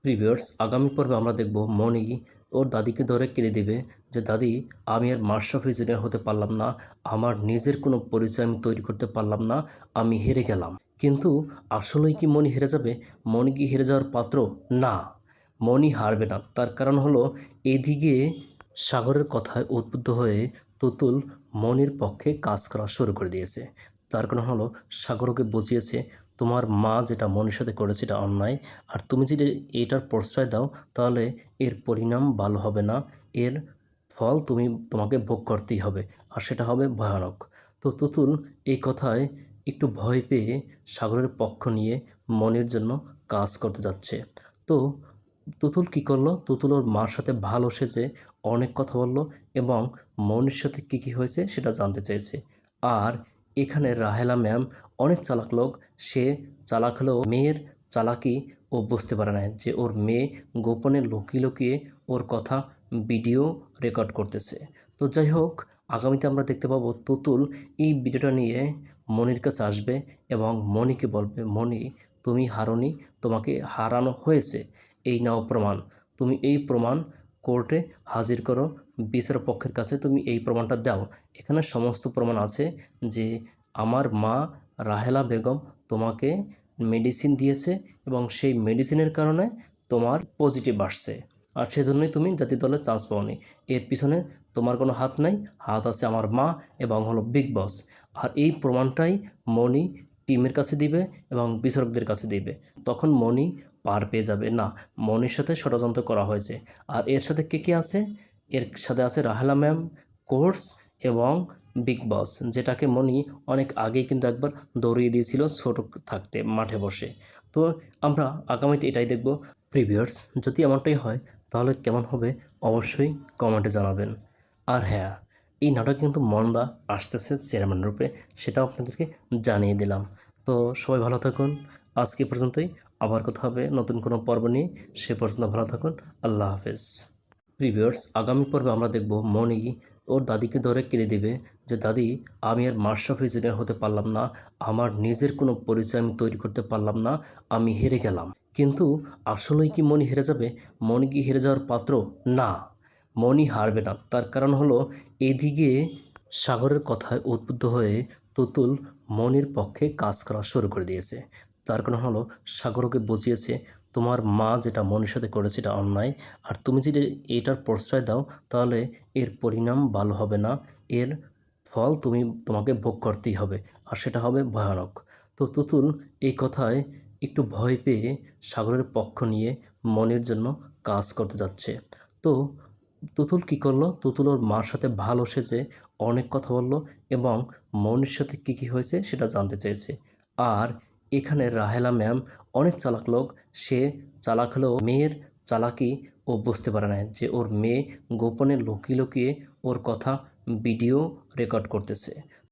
প্রিভিয়ার্স আগামী পর্বে আমরা দেখব মনি ওর দাদিকে ধরে কেঁদে দেবে যে দাদি, আমি আর মাশরাফি জুনিয়র হতে পারলাম না, আমার নিজের কোনো পরিচয় আমি তৈরি করতে পারলাম না, আমি হেরে গেলাম। কিন্তু আসলেই কি মনি হেরে যাবে? মনি কি হেরে যাওয়ার পাত্র? না, মনি হারবে না। তার কারণ হলো এদিকে সাগরের কথায় উদ্বুদ্ধ হয়ে তুতুল মনির পক্ষে কাজ করা শুরু করে দিয়েছে। তার কারণ হলো সাগরকে বুঝিয়েছে তোমার মা যেটা মনির সাথে করেছে এটা অন্যায়, আর তুমি যদি এটার প্রশ্রয় দাও তাহলে এর পরিণাম ভালো হবে না, এর ফল তোমাকে ভোগ করতেই হবে, আর সেটা হবে ভয়ানক। তো তুতুল এই কথায় একটু ভয় পেয়ে সাগরের পক্ষ নিয়ে মনির জন্য কাজ করতে যাচ্ছে। তো তুতুল কি করলো? তুতুল ওর মার সাথে ভালো সেজে অনেক কথা বলল এবং মনির সাথে কী হয়েছে সেটা জানতে চেয়েছে। আর এখানে রাহেলা ম্যাম অনেক চালাক লোক। সে চালাক হলেও মেয়ের চালাকি ও বুঝতে পারে না যে ওর মেয়ে গোপনে লুকিয়ে লুকিয়ে ওর কথা ভিডিও রেকর্ড করতেছে। তো যাই হোক, আগামীতে আমরা দেখতে পাবো তুতুল এই ভিডিওটা নিয়ে মনির কাছে আসবে এবং মনিকে বলবে, মনি তুমি হারোনি, তোমাকে হারানো হয়েছে, এই নাও প্রমাণ, তুমি এই প্রমাণ কোর্টে হাজির করো, বিচার পক্ষের কাছে তুমি এই প্রমাণটা দাও। এখানে সমস্ত প্রমাণ আছে যে আমার মা রাহেলা বেগম তোমাকে মেডিসিন দিয়েছে এবং সেই মেডিসিনের কারণে তোমার পজিটিভ আসছে, আর সেজন্যই তুমি জাতীয় দলে চান্স পাওনি। এর পিছনে তোমার কোনো হাত নাই, হাত আছে আমার মা এবং হলো বিগ বস। আর এই প্রমাণটাই মনি টিমের কাছে দিবে এবং বিচারকদের কাছে দিবে। তখন মনি পার পেয়ে যাবে। না, মনির সাথে ষড়যন্ত্র করা হয়েছে। আর এর সাথে কে আছে? এর সাথে আছে রাহেলা ম্যাম, কোর্স এবং বিগ বস, যেটাকে মনি অনেক আগেই কিন্তু একবার দৌড়িয়ে দিয়েছিল ছোট থাকতে মাঠে বসে। তো আমরা আগামীতে এটাই দেখব। প্রিভিয়ার্স যদি এমনটাই হয় তাহলে কেমন হবে অবশ্যই কমেন্টে জানাবেন। আর হ্যাঁ, এই নাটক কিন্তু মন্দা আসতেছে চেয়ারম্যান রূপে, সেটাও আপনাদেরকে জানিয়ে দিলাম। তো সবাই ভালো থাকুন, আজকে পর্যন্তই। আবার কথা হবে নতুন কোনো পর্ব নিয়ে। সে পর্যন্ত ভালো থাকুন, আল্লাহ হাফেজ। প্রিভিয়ার্স আগামী পর্বে আমরা দেখব মনি ওর দাদিকে ধরে কেঁদে দেবে যে দাদি, আমি আর মাশরাফি জুনিয়র হতে পারলাম না, আমার নিজের কোনো পরিচয় আমি তৈরি করতে পারলাম না, আমি হেরে গেলাম। কিন্তু আসলেই কি মনি হেরে যাবে? মনি কি হেরে যাওয়ার পাত্র? না, মনি হারবে না। তার কারণ হলো এদিকে সাগরের কথায় উদ্বুদ্ধ হয়ে তুতুল মনির পক্ষে কাজ করা শুরু করে দিয়েছে। তার কারণ হলো সাগরকে বুঝিয়েছে তোমার মা যেটা মনির সাথে করেছে এটা অন্যায়, আর তুমি যদি এটার প্রশ্রয় দাও তাহলে এর পরিণাম ভালো হবে না, এর ফল তোমাকে ভোগ করতেই হবে, আর সেটা হবে ভয়ানক। তো তুতুল এই কথায় একটু ভয় পেয়ে সাগরের পক্ষ নিয়ে মনির জন্য কাজ করতে যাচ্ছে। তো তুতুল কি করলো? তুতুল ওর মার সাথে ভালো সেজে অনেক কথা বলল এবং মনির সাথে কী হয়েছে সেটা জানতে চেয়েছে। আর এখানে রাহেলা ম্যাম অনেক চালাক লোক। সে চালাক হলেও মেয়ের চালাকি ও বুঝতে পারে না যে ওর মেয়ে গোপনে লুকিয়ে লুকিয়ে ওর কথা ভিডিও রেকর্ড করতেছে।